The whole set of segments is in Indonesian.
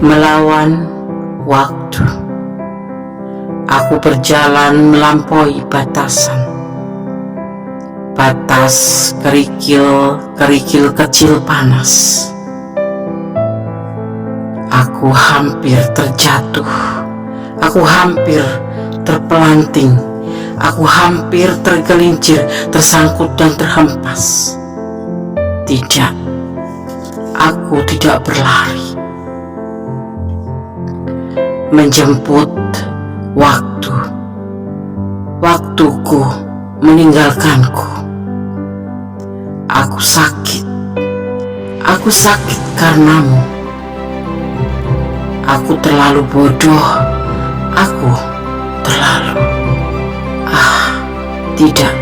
Melawan waktu, aku berjalan melampaui batasan. Batas kerikil kecil panas. Aku hampir terjatuh. Aku hampir terpelanting. Aku hampir tergelincir, tersangkut dan terhempas. Tidak, aku tidak berlari. Menjemput waktu. Waktuku meninggalkanku. Aku sakit. Aku sakit karenamu. Aku terlalu bodoh. Aku terlalu... tidak.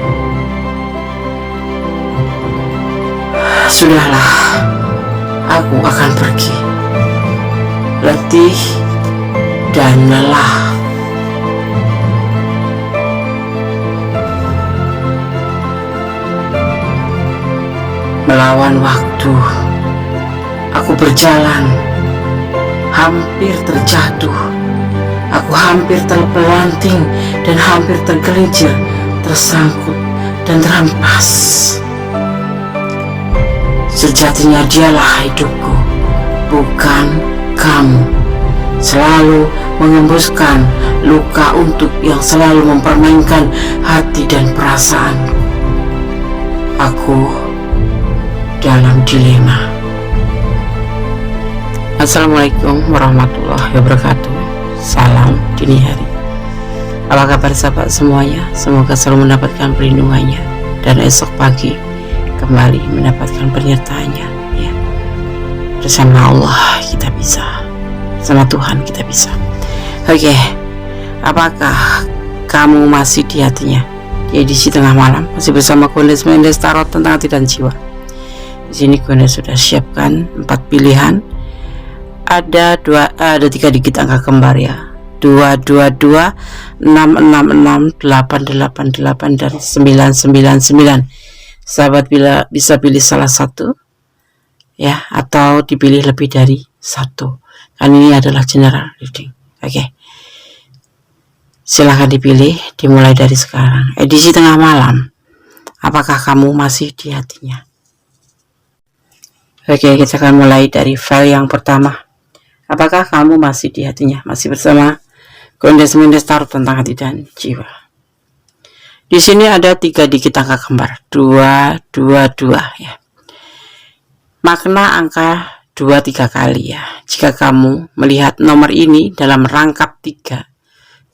Sudahlah, aku akan pergi. Letih dan lelah. Melawan waktu, aku berjalan, hampir terjatuh. Aku hampir terpelanting dan hampir tergelincir, tersangkut dan terhempas. Sejatinya dialah hidupku, bukan kamu. Selalu mengembuskan luka untuk yang selalu mempermainkan hati dan perasaanku. Aku dalam dilema. Assalamualaikum warahmatullahi wabarakatuh. Salam dini hari. Apa kabar sahabat semuanya? Semoga selalu mendapatkan perlindungannya dan esok pagi kembali mendapatkan penyertaannya, ya. Bersama Allah kita bisa, sama Tuhan kita bisa. Oke, apakah kamu masih di hatinya? Di edisi tengah malam masih bersama Gondes Mendes Tarot tentang hati dan jiwa. Di sini Gondes sudah siapkan 4 pilihan. Ada 3 digit angka kembar, ya. 222, 666, 888 dan 999. Sahabat bisa pilih salah satu, ya, atau dipilih lebih dari satu. Kan ini adalah general reading. Oke. Silahkan dipilih, dimulai dari sekarang. Edisi tengah malam. Apakah kamu masih di hatinya? Oke, kita akan mulai dari file yang pertama. Apakah kamu masih di hatinya? Masih bersama Gondes Mendes Tarot tentang hati dan jiwa. Di sini ada 3 digit angka kembar, 222, ya. Makna angka 2 3 kali, ya. Jika kamu melihat nomor ini dalam rangkap 3,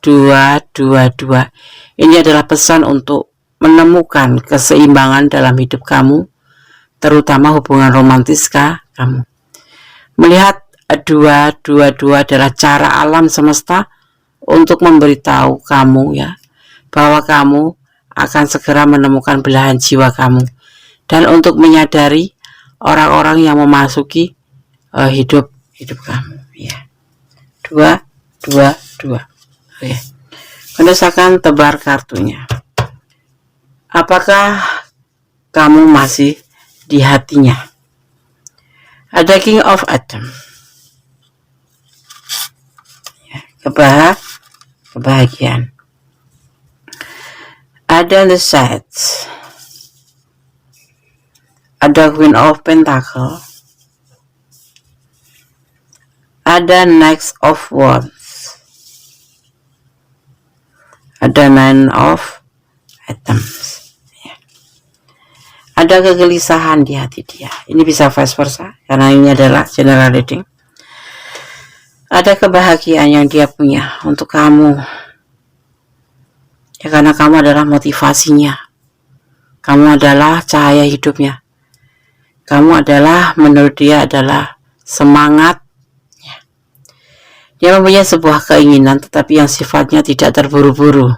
222, ini adalah pesan untuk menemukan keseimbangan dalam hidup kamu, terutama hubungan romantis kamu. Melihat 222 adalah cara alam semesta untuk memberitahu kamu, ya, bahwa kamu akan segera menemukan belahan jiwa kamu dan untuk menyadari orang-orang yang memasuki hidup kamu, ya. 222. Oke. Gondes akan tebar kartunya. Apakah kamu masih di hatinya? Ada King of Atom. Kebahagiaan. Ada The Sides. Ada Queen of Pentacle. Ada Knight of Wands. Ada Nine of Atoms. Ya. Ada kegelisahan di hati dia. Ini bisa vice versa karena ini adalah general reading. Ada kebahagiaan yang dia punya untuk kamu, ya, karena kamu adalah motivasinya, kamu adalah cahaya hidupnya, kamu adalah, menurut dia, adalah semangat, ya. Dia mempunyai sebuah keinginan tetapi yang sifatnya tidak terburu-buru.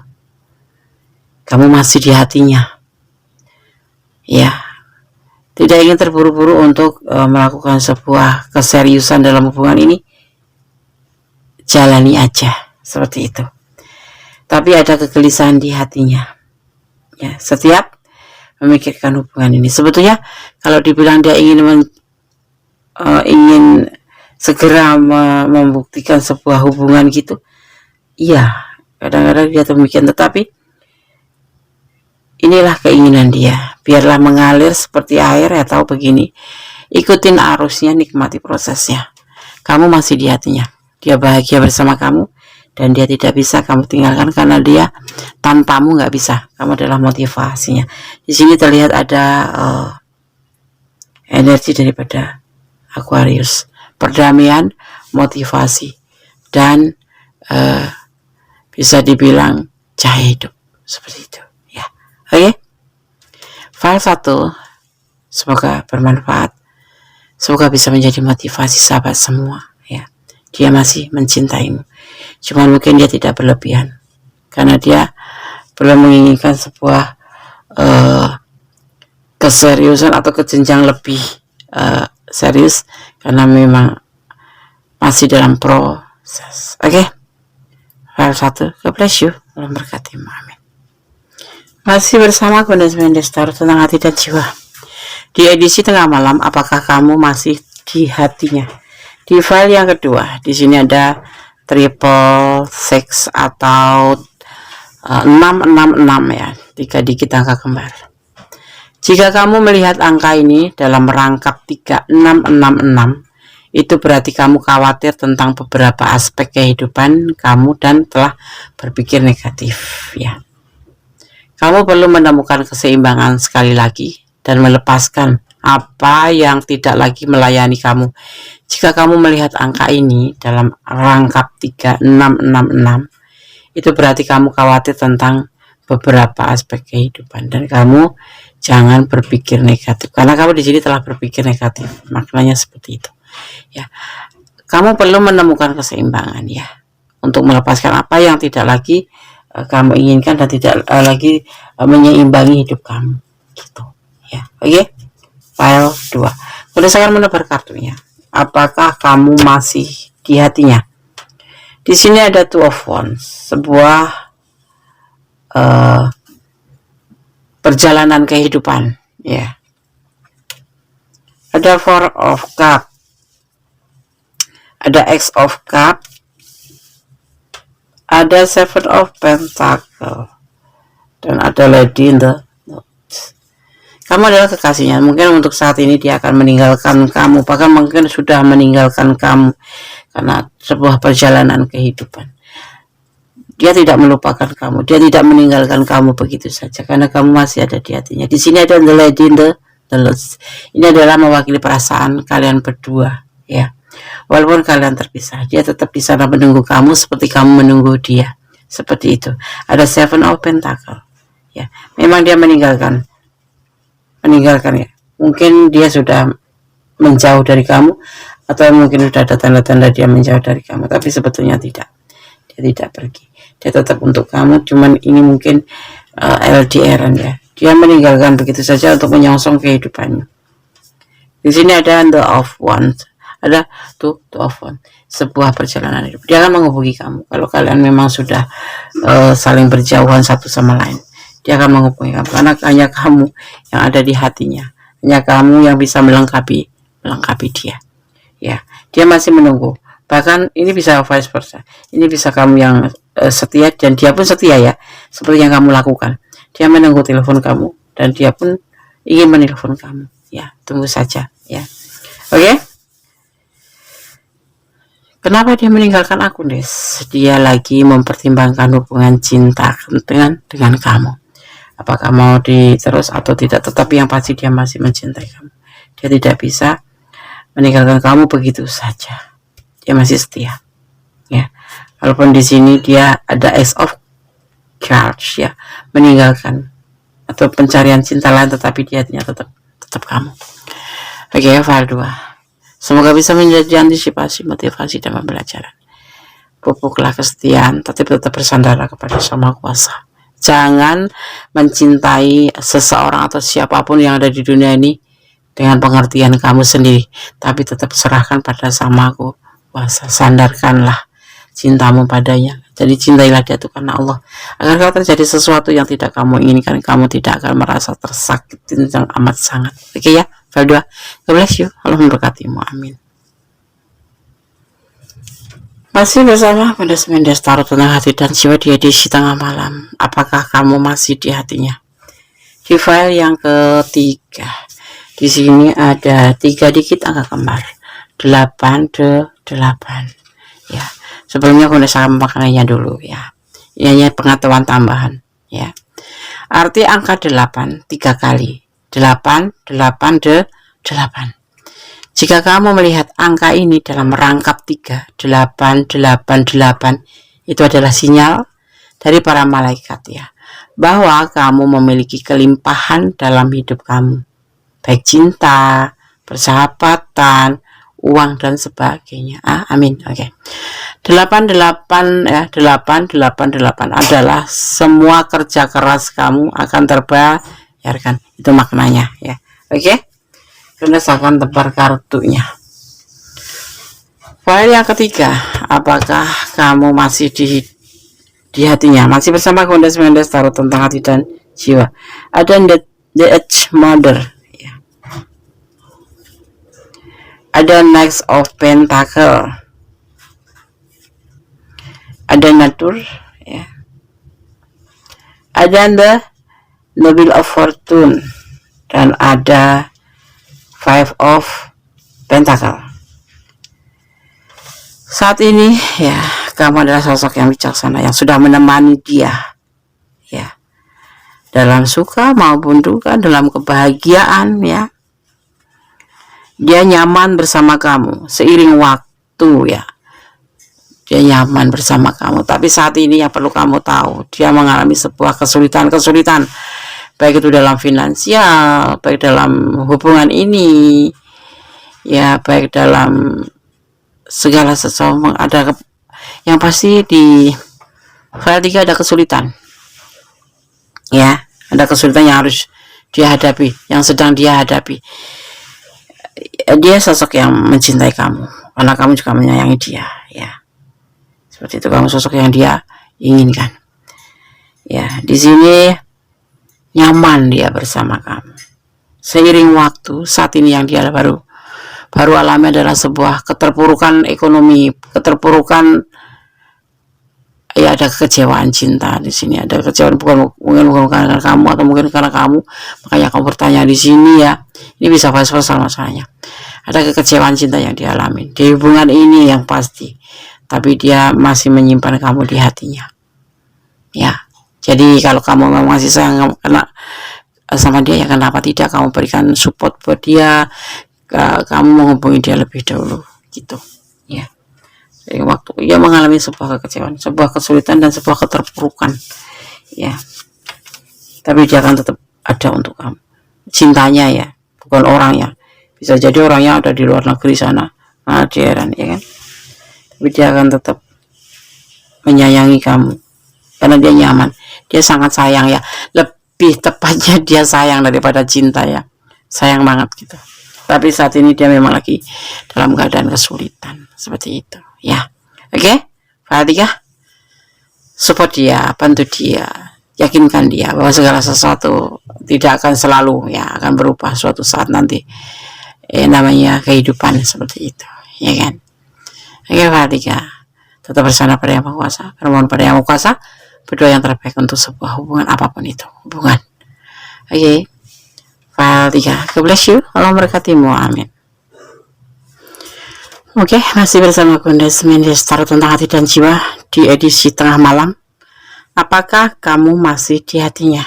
Kamu masih di hatinya, ya. Tidak ingin terburu-buru untuk melakukan sebuah keseriusan dalam hubungan ini. Jalani aja seperti itu. Tapi ada kegelisahan di hatinya, ya, setiap memikirkan hubungan ini. Sebetulnya kalau dibilang dia ingin segera membuktikan sebuah hubungan gitu. Iya, kadang-kadang dia demikian, tetapi inilah keinginan dia, biarlah mengalir seperti air ya, tahu begini, ikutin arusnya, nikmati prosesnya. Kamu masih di hatinya, dia bahagia bersama kamu, dan dia tidak bisa kamu tinggalkan karena dia tanpamu nggak bisa. Kamu adalah motivasinya. Di sini terlihat ada energi daripada Aquarius, perdamaian, motivasi, dan bisa dibilang cahaya hidup, seperti itu ya. Oke, file 1 semoga bermanfaat, semoga bisa menjadi motivasi sahabat semua ya. Dia masih mencintaimu, cuman mungkin dia tidak berlebihan karena dia belum menginginkan sebuah keseriusan atau kejenjang lebih serius, karena memang masih dalam proses. Oke, file 1, God bless you, Allah berkati, amin. Masih bersama aku dan Mendestar tentang hati dan jiwa. Di edisi tengah malam, apakah kamu masih di hatinya? Di file yang kedua, di sini ada triple six atau 666 ya, 3 digit angka kembar. Jika kamu melihat angka ini dalam rangkap 3666, itu berarti kamu khawatir tentang beberapa aspek kehidupan kamu dan telah berpikir negatif ya. Kamu perlu menemukan keseimbangan sekali lagi dan melepaskan apa yang tidak lagi melayani kamu. Jika kamu melihat angka ini dalam rangkap 3666, itu berarti kamu khawatir tentang beberapa aspek kehidupan dan kamu jangan berpikir negatif, karena kamu di sini telah berpikir negatif. Maknanya seperti itu ya. Kamu perlu menemukan keseimbangan ya, untuk melepaskan apa yang tidak lagi kamu inginkan dan tidak lagi menyeimbangi hidup kamu gitu ya. Oke, file 2, berdasarkan menebar kartunya, apakah kamu masih di hatinya? Di sini ada Two of Wands, sebuah perjalanan kehidupan ya. Ada Four of Cups, ada X of Cups, ada Seven of Pentacles, dan ada Lady in the Notes. Kamu adalah kekasihnya. Mungkin untuk saat ini dia akan meninggalkan kamu, bahkan mungkin sudah meninggalkan kamu karena sebuah perjalanan kehidupan. Dia tidak melupakan kamu, dia tidak meninggalkan kamu begitu saja, karena kamu masih ada di hatinya. Di sini ada the Lady in the Notes. Ini adalah mewakili perasaan kalian berdua ya. Walaupun kalian terpisah, dia tetap di sana menunggu kamu seperti kamu menunggu dia. Seperti itu. Ada Seven of Pentacles ya. Memang dia meninggalkan ya. Mungkin dia sudah menjauh dari kamu, atau mungkin sudah ada tanda-tanda dia menjauh dari kamu, tapi sebetulnya tidak. Dia tidak pergi. Dia tetap untuk kamu, cuman ini mungkin LDR ya. Dia meninggalkan begitu saja untuk menyongsong kehidupannya. Di sini ada The of Wands, ada Two of Wands, sebuah perjalanan hidup. Dia akan menghubungi kamu kalau kalian memang sudah saling berjauhan satu sama lain. Dia akan menghubungi kamu karena hanya kamu yang ada di hatinya, hanya kamu yang bisa melengkapi dia ya. Dia masih menunggu. Bahkan ini bisa vice versa, ini bisa kamu yang setia dan dia pun setia ya, seperti yang kamu lakukan. Dia menunggu telepon kamu dan dia pun ingin menelpon kamu ya. Tunggu saja ya. Oke. Kenapa dia meninggalkan aku, Des? Dia lagi mempertimbangkan hubungan cinta dengan kamu. Apakah mau diterus atau tidak, tetapi yang pasti dia masih mencintai kamu. Dia tidak bisa meninggalkan kamu begitu saja. Dia masih setia ya. Walaupun di sini dia ada Ace of Cups ya, meninggalkan atau pencarian cinta lain, tetapi dia tetap kamu. Oke, file 2. Semoga bisa menjadi antisipasi, motivasi, dan pembelajaran. Pupuklah kesetiaan, tetapi tetap bersandar kepada Sang Maha Kuasa. Jangan mencintai seseorang atau siapapun yang ada di dunia ini dengan pengertian kamu sendiri, tapi tetap serahkan pada Sang Maha Kuasa. Sandarkanlah cintamu padanya. Jadi cintailah dia itu karena Allah. Agar kalau terjadi sesuatu yang tidak kamu inginkan, kamu tidak akan merasa tersakiti yang amat sangat. Oke ya, file 2. God bless you. Allah memberkatimu. Amin. Masih bersama Mendes Tarot Tentang Hati dan Jiwa di edisi tengah malam. Apakah kamu masih di hatinya? Di file yang ketiga, di sini ada 3 dikit angka kembar, 8 ya. Sebelumnya aku udah sama maknanya dulu ya. Ini hanya pengetahuan tambahan ya. Arti angka 8 3 kali. 8 8 8. Jika kamu melihat angka ini dalam rangkap 3, 8, 8, 8, itu adalah sinyal dari para malaikat ya, bahwa kamu memiliki kelimpahan dalam hidup kamu, baik cinta, persahabatan, uang dan sebagainya. Amin. Oke. 88 ya, 8 adalah semua kerja keras kamu akan terbayarkan. Itu maknanya ya. Oke. Berdasarkan tebar kartunya. File yang ketiga, apakah kamu masih di hatinya? Masih bersama Mendes Tarot Tentang Hati dan Jiwa. Ada the Edge Mother ya. Ada Knight of Pentacle, ada Nature ya. Ada the Noble of Fortune dan ada 5 of Pentacle. Saat ini ya, kamu adalah sosok yang bijaksana yang sudah menemani dia ya, dalam suka maupun duka, dalam kebahagiaan ya. Dia nyaman bersama kamu seiring waktu ya. Dia nyaman bersama kamu, tapi saat ini yang perlu kamu tahu, dia mengalami sebuah kesulitan, baik itu dalam finansial, baik dalam hubungan ini ya, baik dalam segala sesuatu. Ada yang pasti di file 3 ada kesulitan ya, ada kesulitan yang harus dia hadapi, yang sedang dia hadapi. Dia sosok yang mencintai kamu karena kamu juga menyayangi dia ya, seperti itu. Kamu sosok yang dia inginkan ya. Di sini nyaman dia bersama kamu seiring waktu. Saat ini yang dia baru alami adalah sebuah keterpurukan ekonomi, keterpurukan ya, ada kekecewaan cinta. Di sini ada kekecewaan, bukan karena kamu atau mungkin karena kamu, makanya kamu bertanya di sini ya. Ini bisa vice versa masalahnya. Ada kekecewaan cinta yang dialami di hubungan ini yang pasti, tapi dia masih menyimpan kamu di hatinya ya. Jadi kalau kamu memang masih sayang kena sama dia ya, kenapa tidak kamu berikan support buat dia, kamu menghubungi dia lebih dahulu gitu ya. Jadi waktu ia mengalami sebuah kekecewaan, sebuah kesulitan dan sebuah keterpurukan ya, tapi dia akan tetap ada untuk kamu. Cintanya ya, bukan orangnya. Bisa jadi orangnya ada di luar negeri sana, dia heran ya kan, tapi dia akan tetap menyayangi kamu karena dia nyaman. Dia sangat sayang ya, lebih tepatnya dia sayang daripada cinta ya, sayang banget gitu. Tapi saat ini dia memang lagi dalam keadaan kesulitan seperti itu ya. Oke, file 3, support dia, bantu dia, yakinkan dia bahwa segala sesuatu tidak akan selalu ya, akan berubah suatu saat nanti. Namanya kehidupan seperti itu ya kan. Oke, file 3, tetap bersama pada Yang Maha Kuasa, permohon pada Yang Maha Kuasa, berdoa yang terbaik untuk sebuah hubungan apapun itu hubungan. Oke, file 3, God bless you, Allah memberkatimu, amin. Oke, masih bersama Mendes Tarot Tentang Hati dan Jiwa di edisi tengah malam. Apakah kamu masih di hatinya?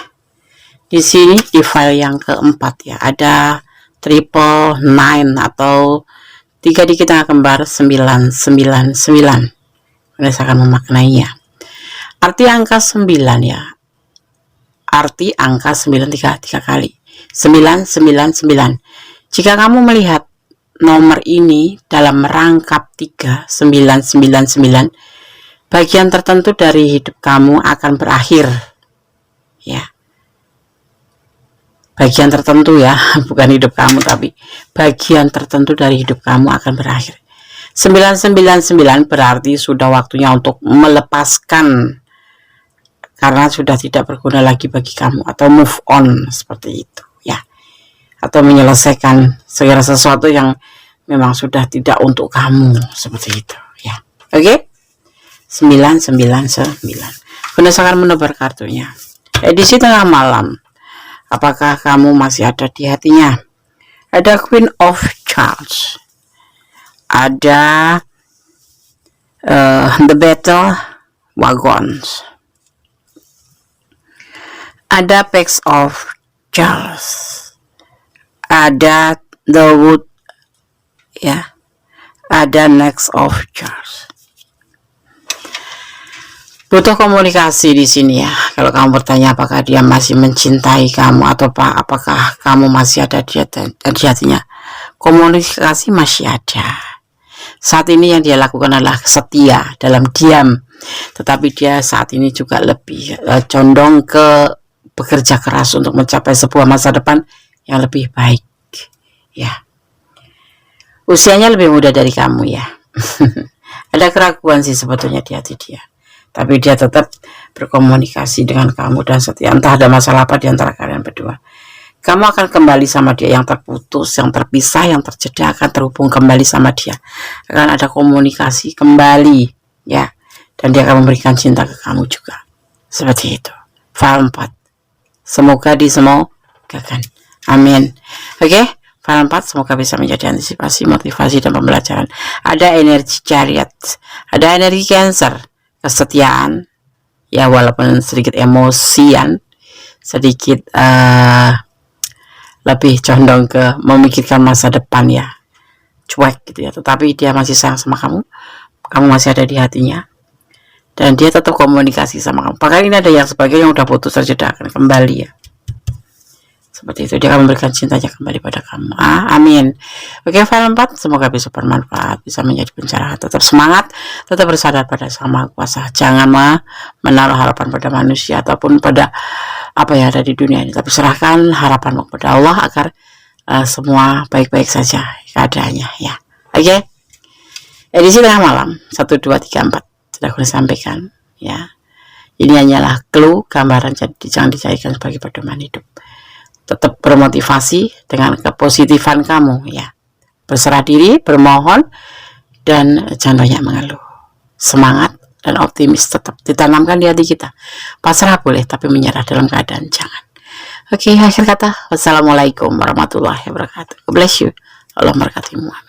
Di sini di file yang keempat ya, ada 999 atau 3 dikit angka kembar 999. Saya akan memaknainya. Arti angka 9 ya. Arti angka 9 3 kali. 999. Jika kamu melihat nomor ini dalam rangkap 3, 999, bagian tertentu dari hidup kamu akan berakhir. Ya. Bagian tertentu ya, bukan hidup kamu, tapi bagian tertentu dari hidup kamu akan berakhir. 999 berarti sudah waktunya untuk melepaskan, karena sudah tidak berguna lagi bagi kamu, atau move on seperti itu ya, atau menyelesaikan segala sesuatu yang memang sudah tidak untuk kamu seperti itu ya. Oke, 999. Gunakan menebar kartunya. Edisi tengah malam. Apakah kamu masih ada di hatinya? Ada Queen of Charge. Ada The Battle Wagons. Ada Packs of Charles. Ada The Wood, ya. Ada Next of Charles. Butuh komunikasi di sini ya. Kalau kamu bertanya apakah dia masih mencintai kamu atau apakah kamu masih ada di hatinya, komunikasi masih ada. Saat ini yang dia lakukan adalah setia dalam diam, tetapi dia saat ini juga lebih condong ke bekerja keras untuk mencapai sebuah masa depan yang lebih baik. Ya, usianya lebih muda dari kamu ya. Ada keraguan sih sebetulnya di hati dia, tapi dia tetap berkomunikasi dengan kamu dan setia. Entah ada masalah apa di antara kalian berdua, kamu akan kembali sama dia. Yang terputus, yang terpisah, yang terjeda akan terhubung kembali sama dia. Akan ada komunikasi kembali ya, dan dia akan memberikan cinta ke kamu juga. Seperti itu. File 4. Semoga disemogakan. Amin. Oke, file 4 semoga bisa menjadi antisipasi, motivasi, dan pembelajaran. Ada energi Chariot, ada energi Cancer, kesetiaan ya, walaupun sedikit emosian, sedikit lebih condong ke memikirkan masa depan ya, cuek gitu ya, tetapi dia masih sayang sama kamu, kamu masih ada di hatinya, dan dia tetap komunikasi sama kamu. Bahkan ini ada yang sebagian yang udah putus terjeda akan kembali ya, seperti itu. Dia akan memberikan cintanya kembali pada kamu. Amin. Oke, file 4 semoga bisa bermanfaat, bisa menjadi pencerahan. Tetap semangat, tetap bersandar pada Sang Maha Kuasa. Jangan menaruh harapan pada manusia ataupun pada apa yang ada di dunia ini, tapi serahkan harapanmu kepada Allah agar semua baik-baik saja keadaannya ya. Oke, edisi tengah malam 1, 2, 3, 4 sudah aku sampaikan ya. Ini hanyalah clue, gambaran, jadi jangan dijadikan sebagai pedoman hidup. Tetap bermotivasi dengan kepositifan kamu ya. Berserah diri, bermohon, dan jangan banyak mengeluh. Semangat dan optimis tetap ditanamkan di hati kita. Pasrah boleh, tapi menyerah dalam keadaan jangan. Oke, akhir kata, wassalamualaikum warahmatullahi wabarakatuh. God bless you. Allah memberkatimu.